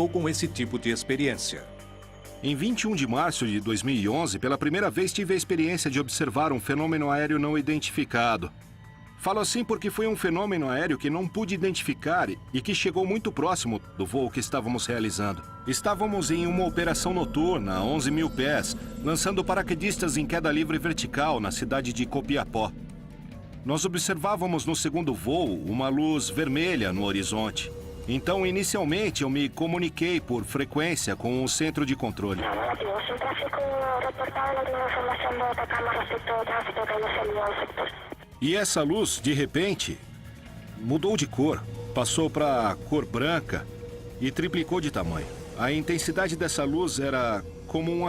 contou com esse tipo de experiência. Em 21 de março de 2011, pela primeira vez tive a experiência de observar um fenômeno aéreo não identificado. Falo assim porque foi um fenômeno aéreo que não pude identificar e que chegou muito próximo do voo que estávamos realizando. Estávamos em uma operação noturna a 11 mil pés, lançando paraquedistas em queda livre vertical na cidade de Copiapó. Nós observávamos no segundo voo uma luz vermelha no horizonte. Então, inicialmente, eu me comuniquei por frequência com o centro de controle. E essa luz, de repente, mudou de cor. Passou para cor branca e triplicou de tamanho. A intensidade dessa luz era como um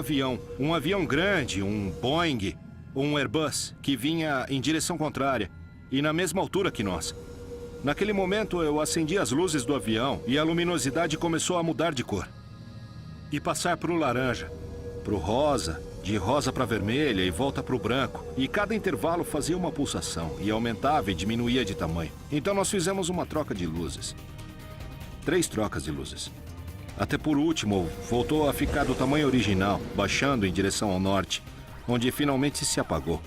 avião grande, um Boeing ou um Airbus, que vinha em direção contrária e na mesma altura que nós. Naquele momento, eu acendi as luzes do avião e a luminosidade começou a mudar de cor. E passar para o laranja, para o rosa, de rosa para vermelha e volta para o branco. E cada intervalo fazia uma pulsação e aumentava e diminuía de tamanho. Então nós fizemos uma troca de luzes. 3 trocas de luzes. Até por último, voltou a ficar do tamanho original, baixando em direção ao norte, onde finalmente se apagou.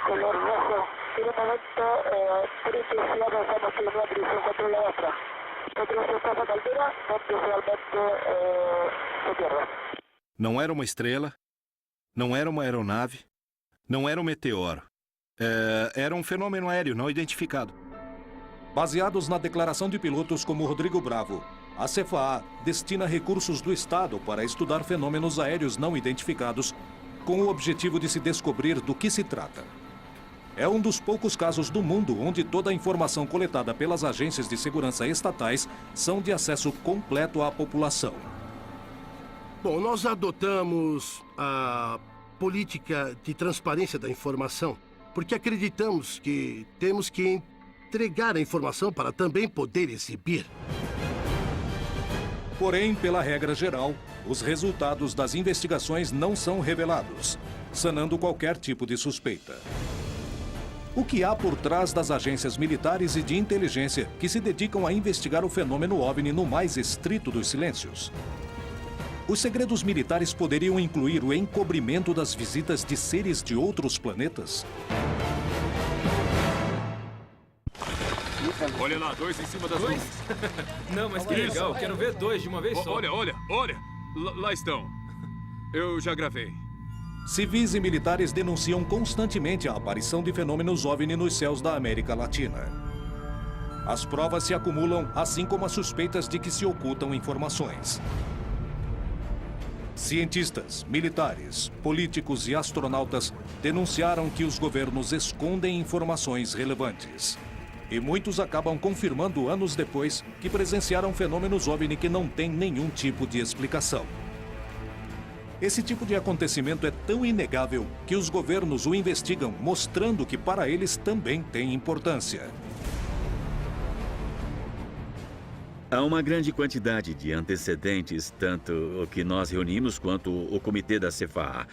Color rojo, tiene un momento 35 estamos en una dirección contra la otra. Nosotros estamos a altura, donde realmente se pierde. Não era uma estrela, não era uma aeronave, não era um meteoro. Era um fenômeno aéreo não identificado. Baseados na declaração de pilotos como Rodrigo Bravo, a CFAA destina recursos do Estado para estudar fenômenos aéreos não identificados com o objetivo de se descobrir do que se trata. É um dos poucos casos do mundo onde toda a informação coletada pelas agências de segurança estatais são de acesso completo à população. Bom, nós adotamos a política de transparência da informação porque acreditamos que temos que entregar a informação para também poder exibir. Porém, pela regra geral, os resultados das investigações não são revelados, sanando qualquer tipo de suspeita. O que há por trás das agências militares e de inteligência que se dedicam a investigar o fenômeno OVNI no mais estrito dos silêncios? Os segredos militares poderiam incluir o encobrimento das visitas de seres de outros planetas? Olha lá, 2 em cima das nuvens. Não, mas que legal, quero ver 2 de uma vez só. Olha. Lá estão. Eu já gravei. Civis e militares denunciam constantemente a aparição de fenômenos OVNI nos céus da América Latina. As provas se acumulam, assim como as suspeitas de que se ocultam informações. Cientistas, militares, políticos e astronautas denunciaram que os governos escondem informações relevantes. E muitos acabam confirmando anos depois que presenciaram fenômenos OVNI que não têm nenhum tipo de explicação. Esse tipo de acontecimento é tão inegável que os governos o investigam, mostrando que para eles também tem importância. Há uma grande quantidade de antecedentes, tanto o que nós reunimos quanto o comitê da CFAA,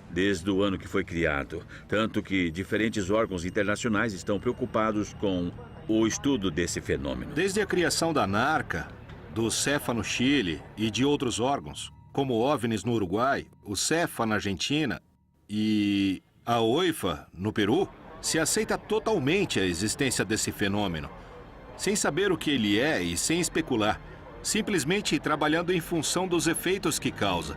desde o ano que foi criado. Tanto que diferentes órgãos internacionais estão preocupados com o estudo desse fenômeno. Desde a criação da NARCA, do CEFA no Chile e de outros órgãos, como o OVNIs no Uruguai, o CEFA na Argentina e a OIFA no Peru, se aceita totalmente a existência desse fenômeno, sem saber o que ele é e sem especular, simplesmente trabalhando em função dos efeitos que causa.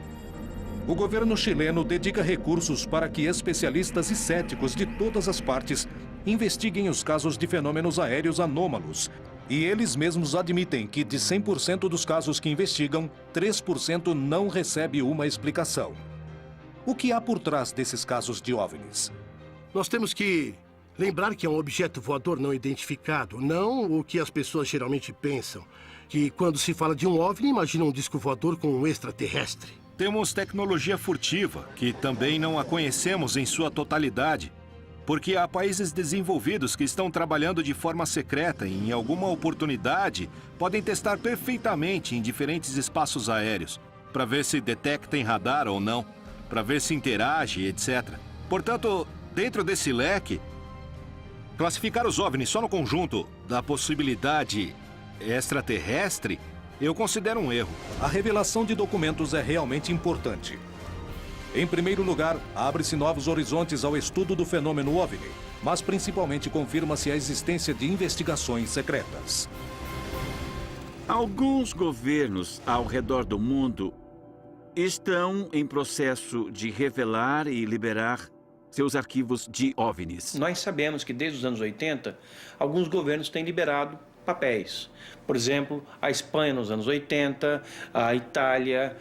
O governo chileno dedica recursos para que especialistas e céticos de todas as partes investiguem os casos de fenômenos aéreos anômalos. E eles mesmos admitem que de 100% dos casos que investigam, 3% não recebe uma explicação. O que há por trás desses casos de OVNIs? Nós temos que lembrar que é um objeto voador não identificado, não o que as pessoas geralmente pensam, que quando se fala de um OVNI, imaginam um disco voador com um extraterrestre. Temos tecnologia furtiva, que também não a conhecemos em sua totalidade, porque há países desenvolvidos que estão trabalhando de forma secreta e, em alguma oportunidade, podem testar perfeitamente em diferentes espaços aéreos. para ver se detecta em radar ou não, para ver se interage, etc. Portanto, dentro desse leque, classificar os OVNIs só no conjunto da possibilidade extraterrestre, eu considero um erro. A revelação de documentos é realmente importante. Em primeiro lugar, abre-se novos horizontes ao estudo do fenômeno OVNI, mas principalmente confirma-se a existência de investigações secretas. Alguns governos ao redor do mundo estão em processo de revelar e liberar seus arquivos de OVNIs. Nós sabemos que desde os anos 80, alguns governos têm liberado papéis. Por exemplo, a Espanha nos anos 80, a Itália,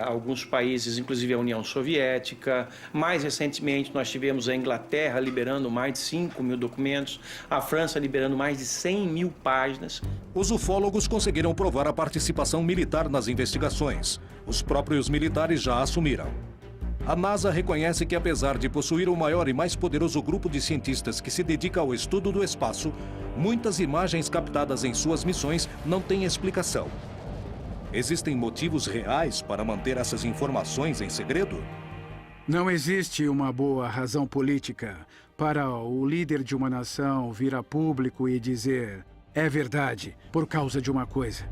alguns países, inclusive a União Soviética. Mais recentemente, nós tivemos a Inglaterra liberando mais de 5 mil documentos, a França liberando mais de 100 mil páginas. Os ufólogos conseguiram provar a participação militar nas investigações. Os próprios militares já assumiram. A NASA reconhece que, apesar de possuir o maior e mais poderoso grupo de cientistas que se dedica ao estudo do espaço, muitas imagens captadas em suas missões não têm explicação. Existem motivos reais para manter essas informações em segredo? Não existe uma boa razão política para o líder de uma nação vir a público e dizer é verdade por causa de uma coisa.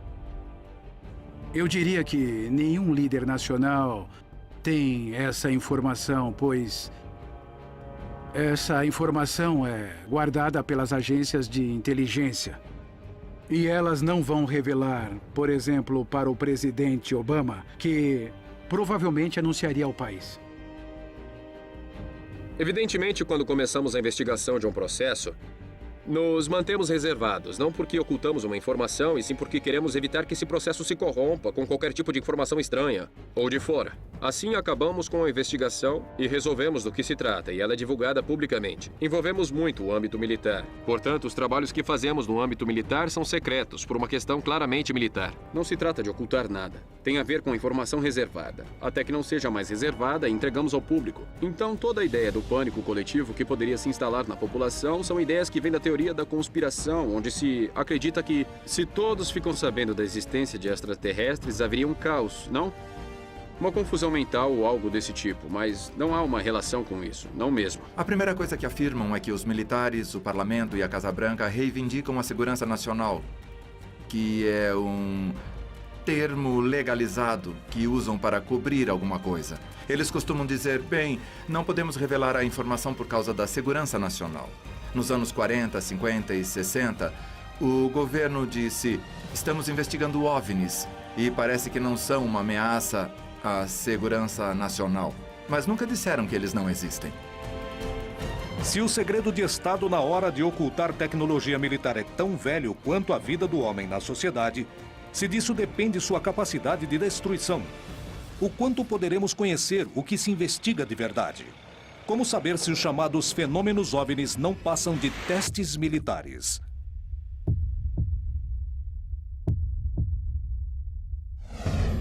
Eu diria que nenhum líder nacional tem essa informação, pois essa informação é guardada pelas agências de inteligência. E elas não vão revelar, por exemplo, para o presidente Obama, que provavelmente anunciaria ao país. Evidentemente, quando começamos a investigação de um processo, nos mantemos reservados, não porque ocultamos uma informação, e sim porque queremos evitar que esse processo se corrompa com qualquer tipo de informação estranha ou de fora. Assim, acabamos com a investigação e resolvemos do que se trata, e ela é divulgada publicamente. Envolvemos muito o âmbito militar. Portanto, os trabalhos que fazemos no âmbito militar são secretos, por uma questão claramente militar. Não se trata de ocultar nada. Tem a ver com informação reservada. Até que não seja mais reservada, entregamos ao público. Então, toda a ideia do pânico coletivo que poderia se instalar na população são ideias que vêm da teoria da conspiração, onde se acredita que, se todos ficam sabendo da existência de extraterrestres, haveria um caos, não? Uma confusão mental ou algo desse tipo, mas não há uma relação com isso, não mesmo. A primeira coisa que afirmam é que os militares, o Parlamento e a Casa Branca reivindicam a segurança nacional, que é um termo legalizado que usam para cobrir alguma coisa. Eles costumam dizer, bem, não podemos revelar a informação por causa da segurança nacional. Nos anos 40, 50 e 60, o governo disse, estamos investigando OVNIs e parece que não são uma ameaça à segurança nacional. Mas nunca disseram que eles não existem. Se o segredo de Estado na hora de ocultar tecnologia militar é tão velho quanto a vida do homem na sociedade, se disso depende sua capacidade de destruição, o quanto poderemos conhecer o que se investiga de verdade? Como saber se os chamados fenômenos OVNIs não passam de testes militares?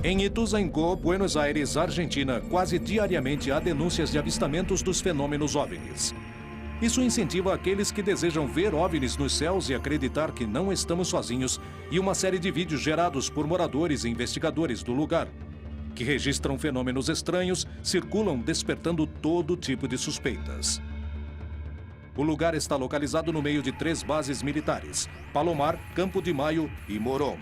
Em Ituzaingó, Buenos Aires, Argentina, quase diariamente há denúncias de avistamentos dos fenômenos OVNIs. Isso incentiva aqueles que desejam ver OVNIs nos céus e acreditar que não estamos sozinhos, e uma série de vídeos gerados por moradores e investigadores do lugar, que registram fenômenos estranhos, circulam despertando todo tipo de suspeitas. O lugar está localizado no meio de 3 bases militares: Palomar, Campo de Maio e Morón.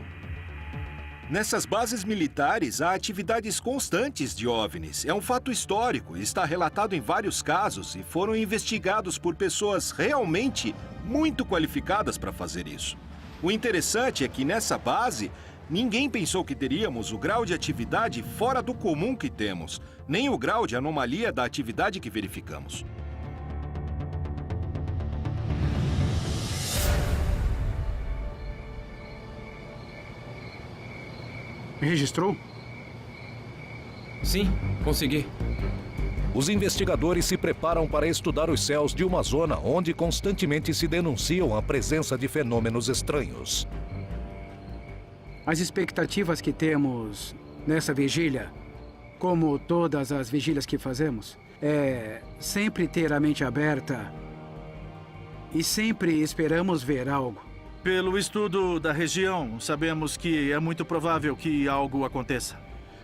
Nessas bases militares, há atividades constantes de OVNIs. É um fato histórico, está relatado em vários casos e foram investigados por pessoas realmente muito qualificadas para fazer isso. O interessante é que nessa base, ninguém pensou que teríamos o grau de atividade fora do comum que temos, nem o grau de anomalia da atividade que verificamos. Registrou? Sim, consegui. Os investigadores se preparam para estudar os céus de uma zona onde constantemente se denunciam a presença de fenômenos estranhos. As expectativas que temos nessa vigília, como todas as vigílias que fazemos, é sempre ter a mente aberta e sempre esperamos ver algo. Pelo estudo da região, sabemos que é muito provável que algo aconteça.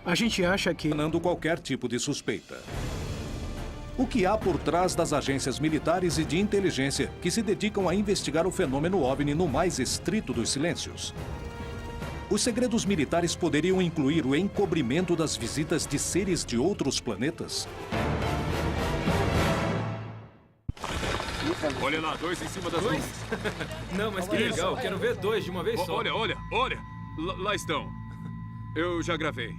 A gente acha que... Não qualquer tipo de suspeita. O que há por trás das agências militares e de inteligência que se dedicam a investigar o fenômeno OVNI no mais estrito dos silêncios? Os segredos militares poderiam incluir o encobrimento das visitas de seres de outros planetas? Olha lá, 2 em cima das nuvens. Não, mas que legal, quero ver 2 de uma vez só. Olha. Lá estão. Eu já gravei.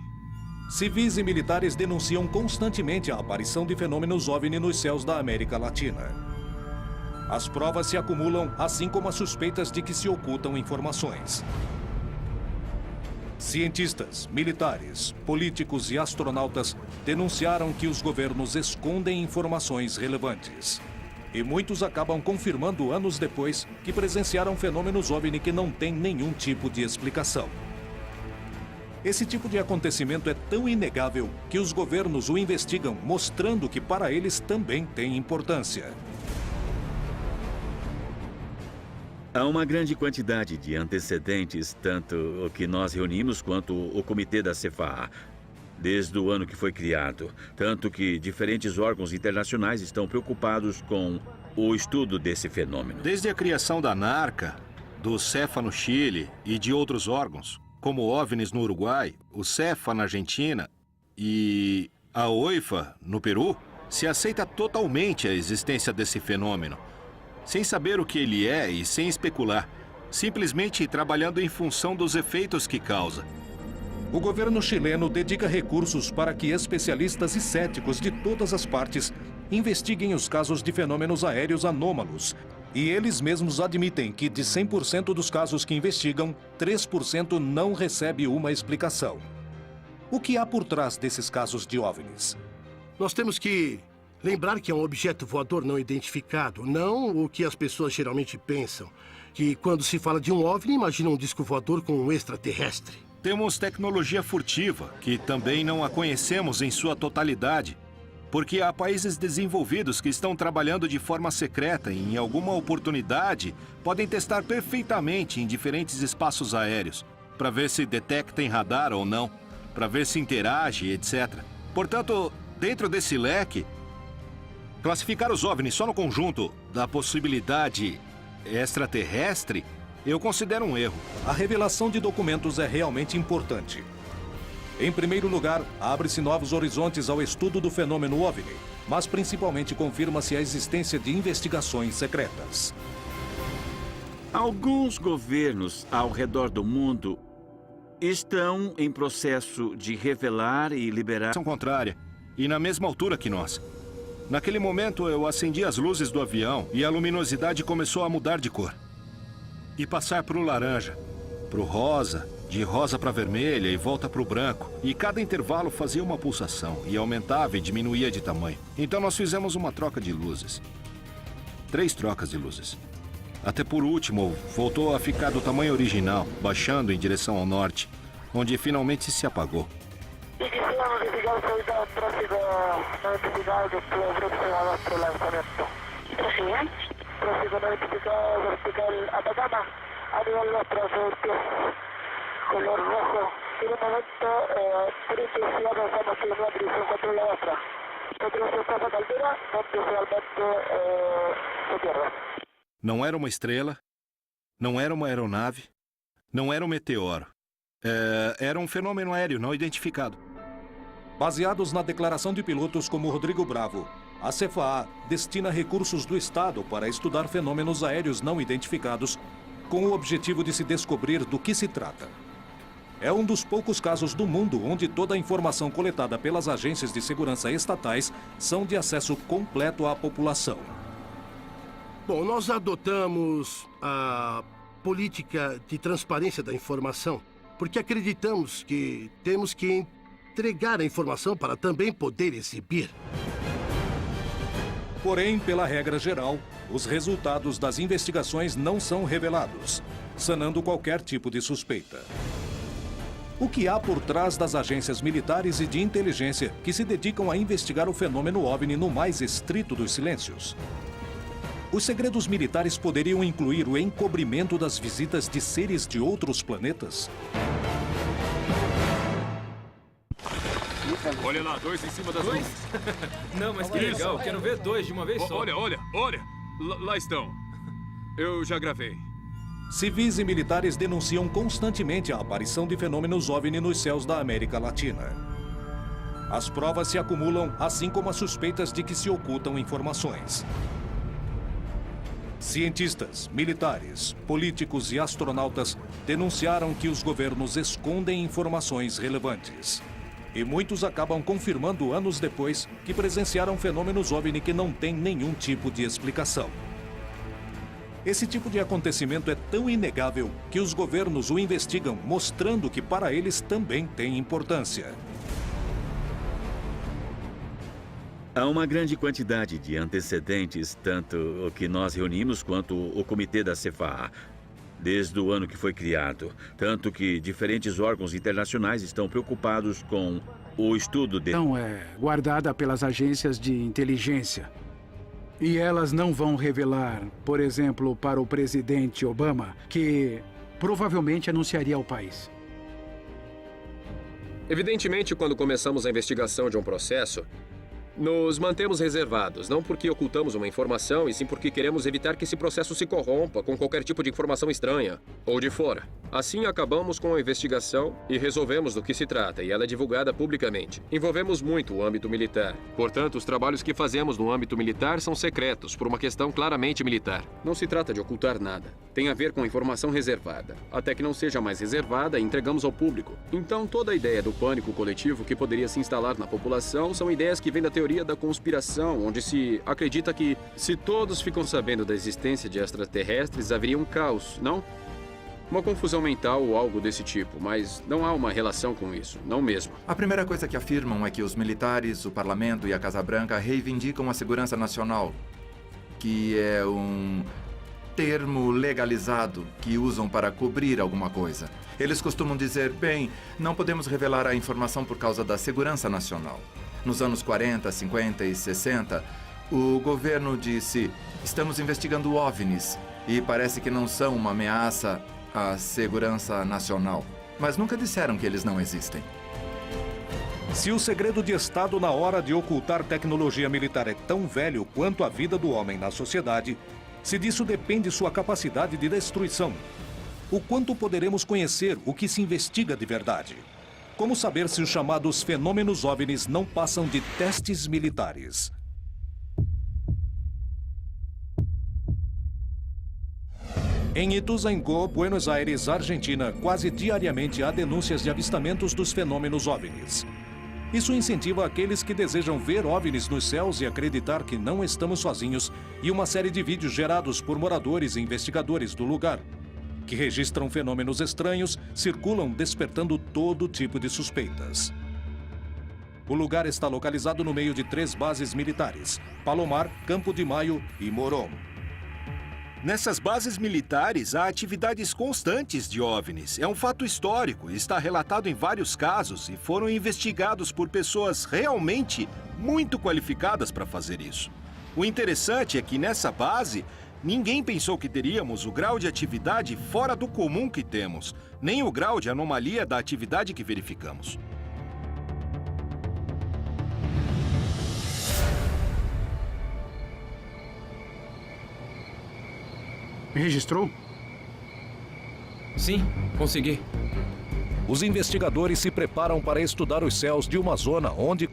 Civis e militares denunciam constantemente a aparição de fenômenos OVNI nos céus da América Latina. As provas se acumulam, assim como as suspeitas de que se ocultam informações. Cientistas, militares, políticos e astronautas denunciaram que os governos escondem informações relevantes. E muitos acabam confirmando anos depois que presenciaram fenômenos OVNI que não têm nenhum tipo de explicação. Esse tipo de acontecimento é tão inegável que os governos o investigam, mostrando que para eles também tem importância. Há uma grande quantidade de antecedentes, tanto o que nós reunimos quanto o comitê da CFA, desde o ano que foi criado. Tanto que diferentes órgãos internacionais estão preocupados com o estudo desse fenômeno. Desde a criação da NARCA, do CEFA no Chile e de outros órgãos, como o OVNIs no Uruguai, o CEFA na Argentina e a OIFA no Peru, se aceita totalmente a existência desse fenômeno, sem saber o que ele é e sem especular, simplesmente trabalhando em função dos efeitos que causa. O governo chileno dedica recursos para que especialistas e céticos de todas as partes investiguem os casos de fenômenos aéreos anômalos. E eles mesmos admitem que, de 100% dos casos que investigam, 3% não recebe uma explicação. O que há por trás desses casos de OVNIs? Nós temos que lembrar que é um objeto voador não identificado, não o que as pessoas geralmente pensam, que quando se fala de um OVNI, imaginam um disco voador com um extraterrestre. Temos tecnologia furtiva, que também não a conhecemos em sua totalidade, porque há países desenvolvidos que estão trabalhando de forma secreta e, em alguma oportunidade, podem testar perfeitamente em diferentes espaços aéreos, para ver se detecta em radar ou não, para ver se interage, etc. Portanto, dentro desse leque, classificar os OVNIs só no conjunto da possibilidade extraterrestre, eu considero um erro. A revelação de documentos é realmente importante. Em primeiro lugar, abre-se novos horizontes ao estudo do fenômeno OVNI, mas principalmente confirma-se a existência de investigações secretas. Alguns governos ao redor do mundo estão em processo de revelar e liberar... ...contrária, e na mesma altura que nós. Naquele momento, eu acendi as luzes do avião e a luminosidade começou a mudar de cor. E passar para o laranja, para o rosa, de rosa para vermelha e volta para o branco. E cada intervalo fazia uma pulsação e aumentava e diminuía de tamanho. Então nós fizemos uma troca de luzes. 3 trocas de luzes. Até por último, voltou a ficar do tamanho original, baixando em direção ao norte, onde finalmente se apagou. Iniciamos investigações da tráfego não identificado próximo ao lançamento. Tráfego não identificado vertical Atacama, a nível de tráfego color rojo. En un momento, 37 avanzamos en una dirección contra la otra. Nosotros estamos a la altura, donde realmente se pierde. Não era uma estrela, não era uma aeronave, não era um meteoro. Era um fenômeno aéreo não identificado. Baseados na declaração de pilotos como Rodrigo Bravo, a CFA destina recursos do Estado para estudar fenômenos aéreos não identificados, com o objetivo de se descobrir do que se trata. É um dos poucos casos do mundo onde toda a informação coletada pelas agências de segurança estatais são de acesso completo à população. Bom, nós adotamos a política de transparência da informação porque acreditamos que temos que entregar a informação para também poder exibir. Porém, pela regra geral, os resultados das investigações não são revelados, sanando qualquer tipo de suspeita. O que há por trás das agências militares e de inteligência que se dedicam a investigar o fenômeno OVNI no mais estrito dos silêncios? Os segredos militares poderiam incluir o encobrimento das visitas de seres de outros planetas? Olha lá, 2 em cima das Dois? nuvens. Não, mas que legal. Quero ver 2 de uma vez só. Olha. Lá estão. Eu já gravei. Civis e militares denunciam constantemente a aparição de fenômenos OVNI nos céus da América Latina. As provas se acumulam, assim como as suspeitas de que se ocultam informações. Cientistas, militares, políticos e astronautas denunciaram que os governos escondem informações relevantes. E muitos acabam confirmando anos depois que presenciaram fenômenos OVNI que não têm nenhum tipo de explicação. Esse tipo de acontecimento é tão inegável que os governos o investigam, mostrando que para eles também tem importância. Há uma grande quantidade de antecedentes, tanto o que nós reunimos quanto o comitê da CFA, desde o ano que foi criado. Tanto que diferentes órgãos internacionais estão preocupados com o estudo de... Não é guardada pelas agências de inteligência. E elas não vão revelar, por exemplo, para o presidente Obama, que provavelmente anunciaria ao país. Evidentemente, quando começamos a investigação de um processo, nos mantemos reservados, não porque ocultamos uma informação, e sim porque queremos evitar que esse processo se corrompa com qualquer tipo de informação estranha ou de fora. Assim, acabamos com a investigação e resolvemos do que se trata, e ela é divulgada publicamente. Envolvemos muito o âmbito militar. Portanto, os trabalhos que fazemos no âmbito militar são secretos, por uma questão claramente militar. Não se trata de ocultar nada. Tem a ver com informação reservada. Até que não seja mais reservada, entregamos ao público. Então, toda a ideia do pânico coletivo que poderia se instalar na população são ideias que vêm da teoria da conspiração, onde se acredita que, se todos ficam sabendo da existência de extraterrestres, haveria um caos, não? Uma confusão mental ou algo desse tipo, mas não há uma relação com isso, não mesmo. A primeira coisa que afirmam é que os militares, o Parlamento e a Casa Branca reivindicam a segurança nacional, que é um termo legalizado que usam para cobrir alguma coisa. Eles costumam dizer, bem, não podemos revelar a informação por causa da segurança nacional. Nos anos 40, 50 e 60, o governo disse, estamos investigando OVNIs e parece que não são uma ameaça à segurança nacional. Mas nunca disseram que eles não existem. Se o segredo de Estado na hora de ocultar tecnologia militar é tão velho quanto a vida do homem na sociedade, se disso depende sua capacidade de destruição, o quanto poderemos conhecer o que se investiga de verdade? Como saber se os chamados fenômenos OVNIs não passam de testes militares? Em Ituzaingó, Buenos Aires, Argentina, quase diariamente há denúncias de avistamentos dos fenômenos OVNIs. Isso incentiva aqueles que desejam ver OVNIs nos céus e acreditar que não estamos sozinhos, e uma série de vídeos gerados por moradores e investigadores do lugar, que registram fenômenos estranhos, circulam despertando todo tipo de suspeitas. O lugar está localizado no meio de 3 bases militares: Palomar, Campo de Maio e Morón. Nessas bases militares, há atividades constantes de OVNIs. É um fato histórico, está relatado em vários casos e foram investigados por pessoas realmente muito qualificadas para fazer isso. O interessante é que nessa base, ninguém pensou que teríamos o grau de atividade fora do comum que temos, nem o grau de anomalia da atividade que verificamos. Registrou? Sim, consegui. Os investigadores se preparam para estudar os céus de uma zona onde